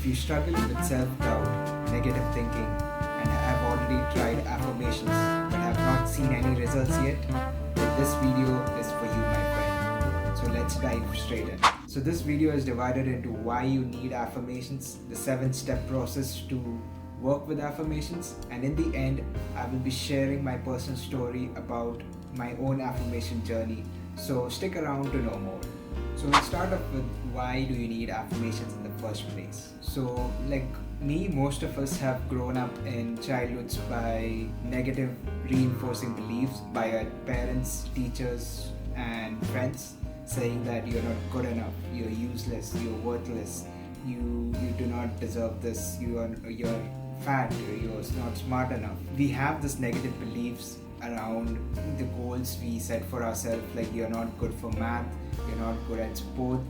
If you struggle with self-doubt, negative thinking, and have already tried affirmations but have not seen any results yet, then this video is for you, my friend. So let's dive straight in. So this video is divided into why you need affirmations, the 7-step process to work with affirmations, and in the end, I will be sharing my personal story about my own affirmation journey. So stick around to know more. So we'll start off with why do you need affirmations in the first place. So like me, most of us have grown up in childhoods by negative reinforcing beliefs by our parents, teachers and friends saying that you're not good enough, you're useless, you're worthless, you do not deserve this, you're fat, you're not smart enough. We have this negative beliefs around the goals we set for ourselves, like you're not good for math, you're not good at sport,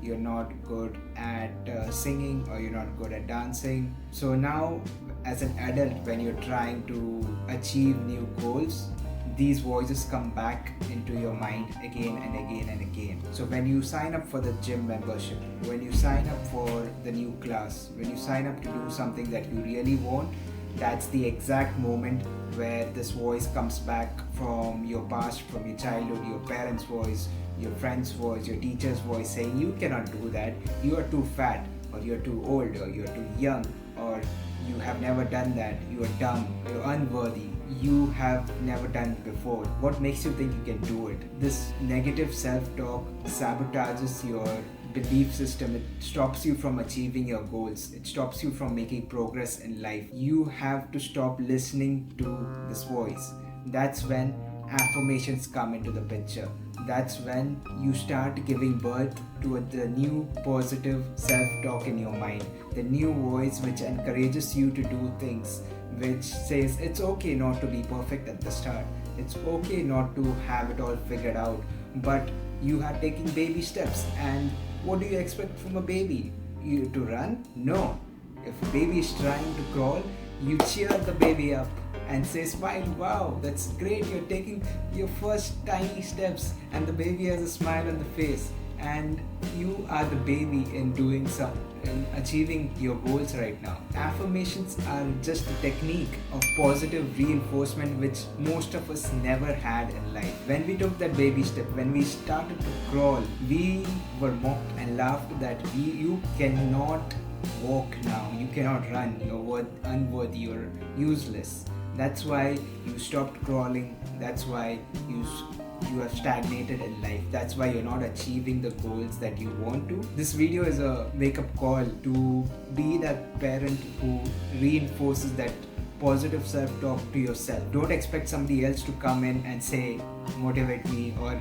you're not good at singing, or you're not good at dancing. So now as an adult, when you're trying to achieve new goals, these voices come back into your mind again and again and again. So when you sign up for the gym membership, when you sign up for the new class, when you sign up to do something that you really want, that's the exact moment where this voice comes back from your past, from your childhood, your parents' voice, your friend's voice, your teacher's voice saying you cannot do that, you are too fat, or you're too old, or you're too young, or you have never done that, you are dumb, you're unworthy, you have never done it before. What makes you think you can do it? This negative self-talk sabotages your belief system. It stops you from achieving your goals. It stops you from making progress in life. You have to stop listening to this voice. That's when affirmations come into the picture. That's when you start giving birth to the new positive self-talk in your mind. The new voice which encourages you to do things, which says it's okay not to be perfect at the start. It's okay not to have it all figured out, but you are taking baby steps. And what do you expect from a baby? You to run? No. If a baby is trying to crawl, you cheer the baby up and say, smile, wow, that's great, you're taking your first tiny steps, and the baby has a smile on the face, and you are the baby in doing some, in achieving your goals right now. Affirmations are just a technique of positive reinforcement which most of us never had in life. When we took that baby step, when we started to crawl, we were mocked and laughed that you cannot walk now, you cannot run, you're unworthy, you're useless. That's why you stopped crawling. That's why you have stagnated in life. That's why you're not achieving the goals that you want to. This video is a wake-up call to be that parent who reinforces that positive self-talk to yourself. Don't expect somebody else to come in and say, motivate me, or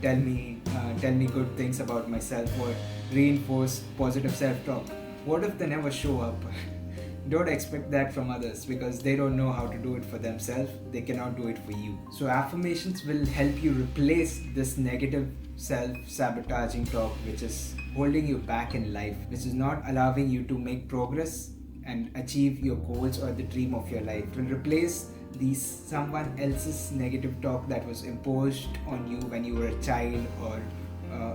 tell me good things about myself, or reinforce positive self-talk. What if they never show up? Don't expect that from others, because they don't know how to do it for themselves. They cannot do it for you. So affirmations will help you replace this negative self-sabotaging talk which is holding you back in life, which is not allowing you to make progress and achieve your goals or the dream of your life. It will replace someone else's negative talk that was imposed on you when you were a child, or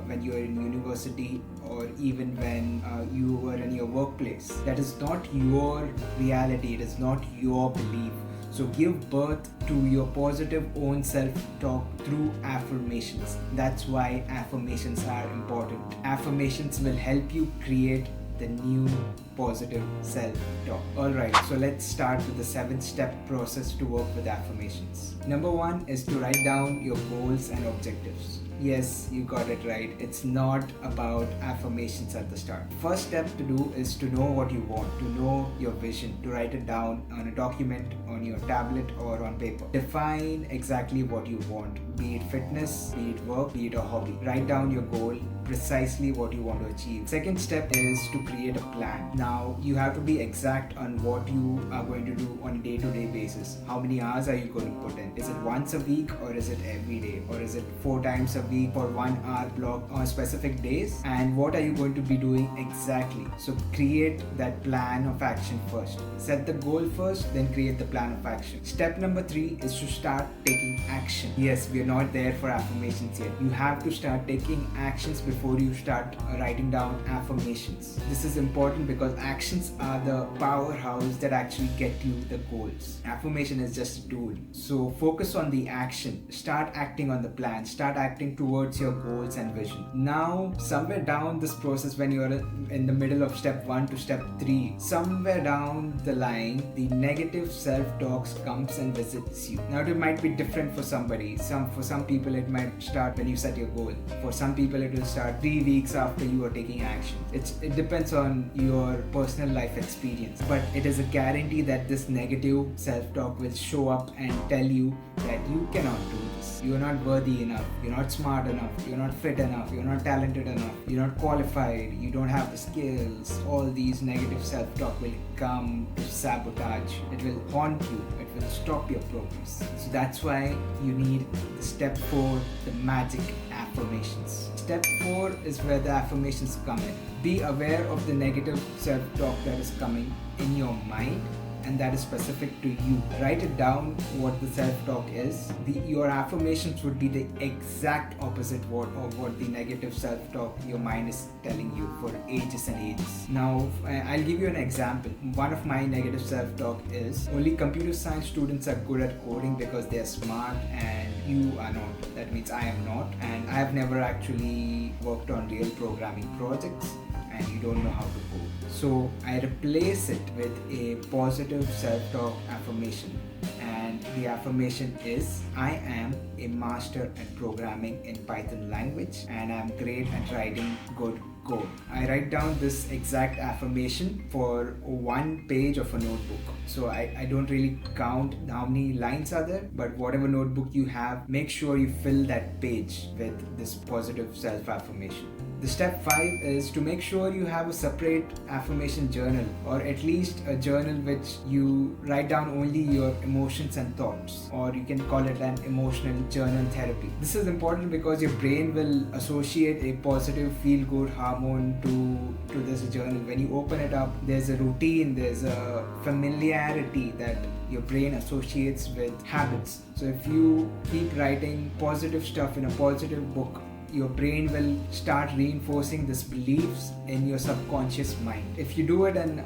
when you were in university, or even when you were in your workplace. That is not your reality. It is not your belief. So give birth to your positive own self-talk through affirmations. That's why affirmations are important. Affirmations will help you create the new positive self-talk. Alright, so let's start with the 7-step process to work with affirmations. Number 1 is to write down your goals and objectives. Yes, you got it right. It's not about affirmations at the start. First step to do is to know what you want, to know your vision, to write it down on a document, on your tablet, or on paper. Define exactly what you want, be it fitness, be it work, be it a hobby. Write down your goal, precisely what you want to achieve. Second step is to create a plan. Now, you have to be exact on what you are going to do on a day-to-day basis. How many hours are you going to put in? Is it once a week, or is it every day? Or is it 4 times a week for 1 hour block on specific days? And what are you going to be doing exactly? So create that plan of action first. Set the goal first, then create the plan plan of action. Step number 3 is to start taking action. Yes, we are not there for affirmations yet. You have to start taking actions before you start writing down affirmations. This is important because actions are the powerhouse that actually get you the goals. Affirmation is just a tool. So focus on the action. Start acting on the plan. Start acting towards your goals and vision. Now, somewhere down this process, when you're in the middle of step 1 to step 3, somewhere down the line, the negative self-talk comes and visits you. Now, it might be different for somebody. For some people, it might start when you set your goal. For some people, it will start 3 weeks after you are taking action. It depends on your personal life experience. But it is a guarantee that this negative self-talk will show up and tell you that you cannot do this. You are not worthy enough. You're not smart enough. You're not fit enough. You're not talented enough. You're not qualified. You don't have the skills. All these negative self-talk will come to sabotage. It will haunt you. It will stop your progress. So that's why you need step 4, the magic affirmations. Step 4 is where the affirmations come in. Be aware of the negative self-talk that is coming in your mind and that is specific to you. Write it down what the self-talk is. Your affirmations would be the exact opposite of what the negative self-talk your mind is telling you for ages and ages. Now, I'll give you an example. One of my negative self-talk is only computer science students are good at coding because they're smart and you are not. That means I am not, and I have never actually worked on real programming projects and you don't know how to code. So I replace it with a positive self-talk affirmation, and the affirmation is, I am a master at programming in Python language and I'm great at writing good code. I write down this exact affirmation for 1 page of a notebook. So I don't really count how many lines are there, but whatever notebook you have, make sure you fill that page with this positive self-affirmation. The step 5 is to make sure you have a separate affirmation journal, or at least a journal which you write down only your emotions and thoughts, or you can call it an emotional journal therapy. This is important because your brain will associate a positive feel-good hormone to this journal. When you open it up, there's a routine, there's a familiarity that your brain associates with habits. So if you keep writing positive stuff in a positive book, your brain will start reinforcing these beliefs in your subconscious mind. If you do it in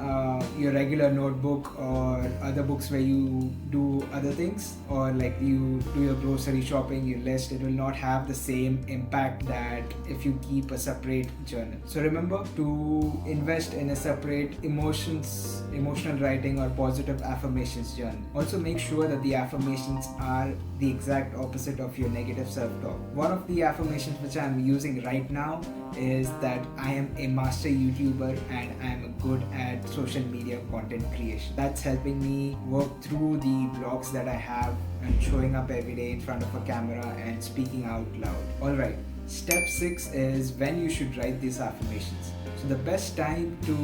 your regular notebook or other books where you do other things, or like you do your grocery shopping, your list, it will not have the same impact that if you keep a separate journal. So remember to invest in a separate emotional writing or positive affirmations journal. Also make sure that the affirmations are the exact opposite of your negative self-talk. One of the affirmations which I'm using right now is that I am a master YouTuber and I'm good at social media content creation. That's helping me work through the blocks that I have and showing up every day in front of a camera and speaking out loud. Alright, step 6 is when you should write these affirmations. So the best time to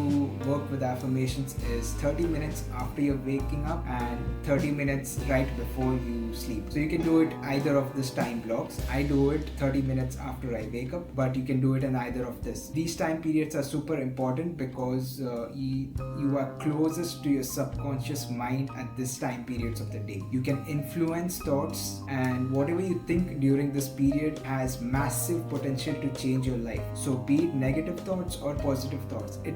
work with affirmations is 30 minutes after you're waking up and 30 minutes right before you sleep. So you can do it either of these time blocks. I do it 30 minutes after I wake up, but you can do it in either of this. These time periods are super important because you are closest to your subconscious mind at this time periods of the day. You can influence thoughts, and whatever you think during this period has massive potential to change your life. So be it negative thoughts or positive thoughts, it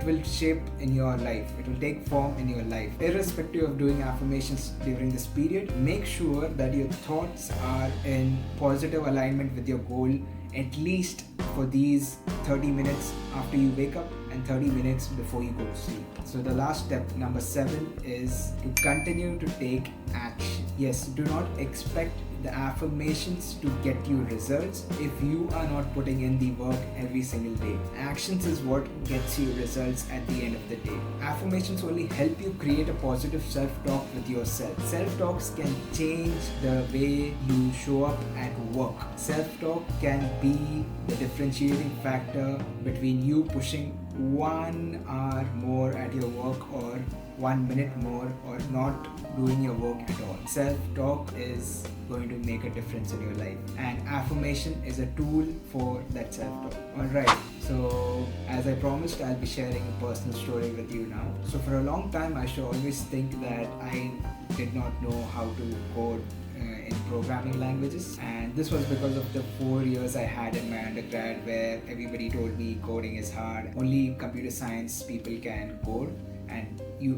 will shape in your life. It will take form in your life. Irrespective of doing affirmations during this period, make sure that your thoughts are in positive alignment with your goal, at least for these 30 minutes after you wake up and 30 minutes before you go to sleep. So the last step, number 7, is to continue to take action. Yes, do not expect the affirmations to get you results if you are not putting in the work every single day. Actions is what gets you results at the end of the day. Affirmations only help you create a positive self-talk with yourself. Self-talks can change the way you show up at work. Self-talk can be the differentiating factor between you pushing 1 hour more at your work or 1 minute more or not doing your work at all. Self-talk is going to make a difference in your life, and affirmation is a tool for that self-talk. Alright, so as I promised, I'll be sharing a personal story with you now. So for a long time, I should always think that I did not know how to code in programming languages, and this was because of the 4 years I had in my undergrad where everybody told me coding is hard, only computer science people can code, and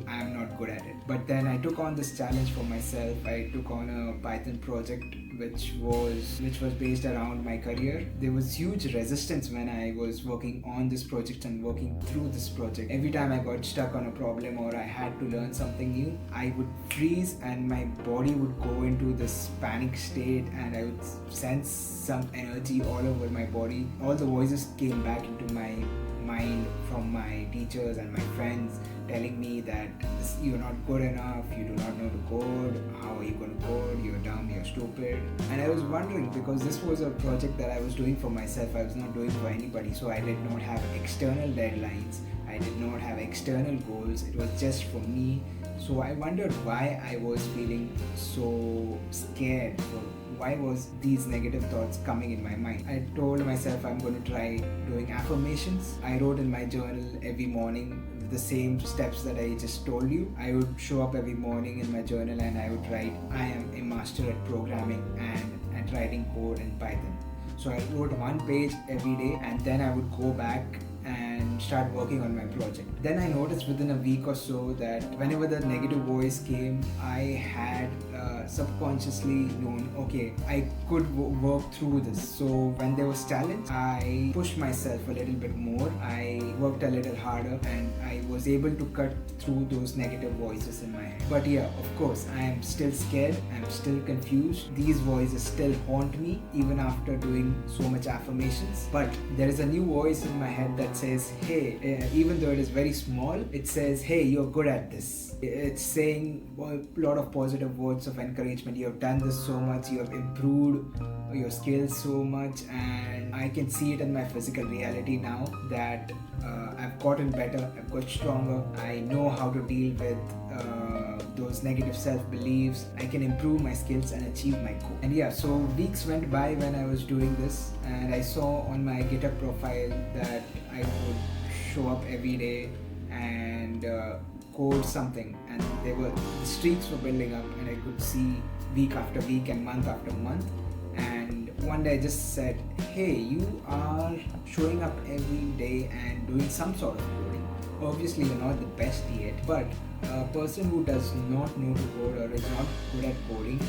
I'm not good at it. But then I took on this challenge for myself. I took on a Python project which was based around my career. There was huge resistance when I was working on this project and working through this project. Every time I got stuck on a problem or I had to learn something new, I would freeze and my body would go into this panic state, and I would sense some energy all over my body. All the voices came back into my mind from my teachers and my friends telling me that you're not good enough, you do not know to code, how are you going to code, you're dumb, you're stupid. And I was wondering, because this was a project that I was doing for myself, I was not doing for anybody, so I did not have external deadlines, I did not have external goals, it was just for me. So I wondered why I was feeling so scared, or why was these negative thoughts coming in my mind. I told myself I'm going to try doing affirmations. I wrote in my journal every morning the same steps that I just told you. I would show up every morning in my journal and I would write, I am a master at programming and at writing code in Python. So I wrote 1 page every day, and then I would go back and start working on my project. Then I noticed within a week or so that whenever the negative voice came, I had subconsciously known, okay, I could work through this. So when there was challenge, I pushed myself a little bit more, I worked a little harder, and I was able to cut through those negative voices in my head. But yeah, of course, I am still scared, I'm still confused. These voices still haunt me even after doing so much affirmations. But there is a new voice in my head that says, hey, even though it is very small, it says, hey, you're good at this. It's saying a lot of positive words of encouragement. You have done this so much, you have improved your skills so much, and I can see it in my physical reality now that I've gotten better, I've got stronger, I know how to deal with those negative self-beliefs, I can improve my skills and achieve my goal. And yeah, so weeks went by when I was doing this, and I saw on my GitHub profile that I would show up every day and code something, and the streaks were building up, and I could see week after week and month after month. And one day I just said, hey, you are showing up every day and doing some sort of coding. Obviously you're not the best yet, but a person who does not know to code or is not good at coding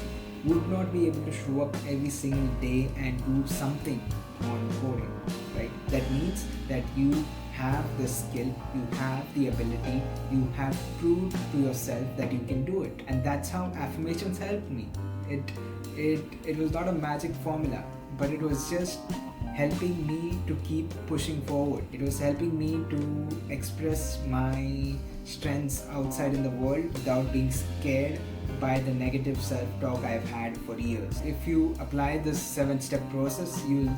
would not be able to show up every single day and do something on coding, right? That means that you have the skill, you have the ability, you have proved to yourself that you can do it. And that's how affirmations helped me. It was not a magic formula, but it was just helping me to keep pushing forward. It was helping me to express my strengths outside in the world without being scared by the negative self-talk I've had for years. If you apply this 7-step process, you'll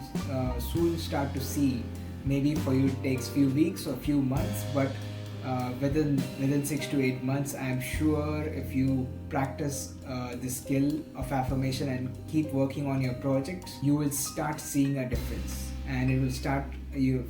soon start to see. Maybe for you it takes few weeks or few months, but within 6 to 8 months, I'm sure if you practice the skill of affirmation and keep working on your projects, you will start seeing a difference, and it will start your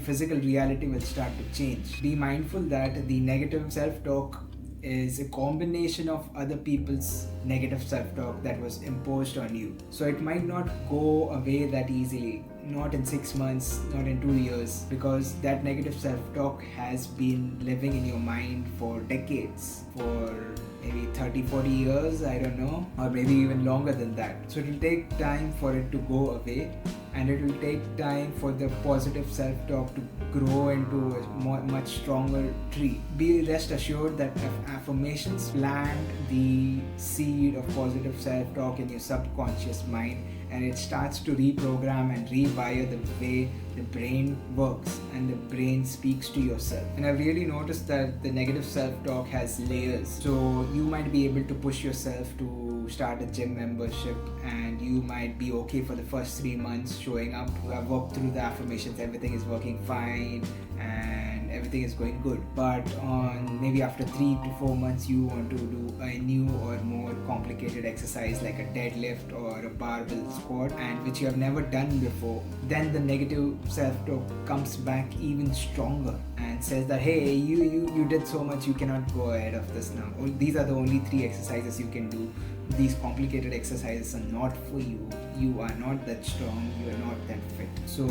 physical reality will start to change. Be mindful that the negative self-talk is a combination of other people's negative self-talk that was imposed on you. So it might not go away that easily, not in 6 months, not in 2 years, because that negative self-talk has been living in your mind for decades, for maybe 30-40 years, I don't know, or maybe even longer than that. So it will take time for it to go away, and it will take time for the positive self-talk to grow into a much stronger tree. Be rest assured that affirmations plant the seed of positive self-talk in your subconscious mind, and it starts to reprogram and rewire the way the brain works and the brain speaks to yourself. And I've really noticed that the negative self-talk has layers. So you might be able to push yourself to start a gym membership, and you might be okay for the first 3 months showing up. You have worked through the affirmations, everything is working fine and everything is going good, but on maybe after 3 to 4 months you want to do a new or more complicated exercise like a deadlift or a barbell squat, and which you have never done before, then the negative self-talk comes back even stronger and says that, hey, you did so much, you cannot go ahead of this now. These are the only 3 exercises you can do. These complicated exercises are not for you. You are not that strong, you are not that fit. So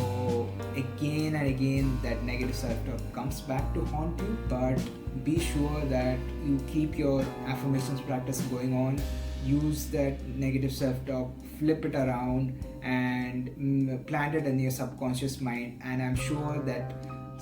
again and again that negative self-talk comes back to haunt you, but be sure that you keep your affirmations practice going on. Use that negative self-talk, flip it around and plant it in your subconscious mind, and I'm sure that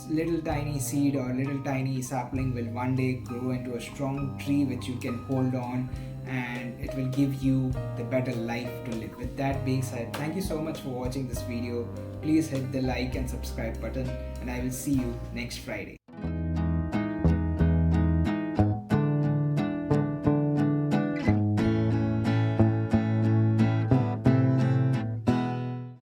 little tiny seed or little tiny sapling will one day grow into a strong tree which you can hold on, and it will give you the better life to live. With that being said, thank you so much for watching this video. Please hit the like and subscribe button, and I will see you next Friday.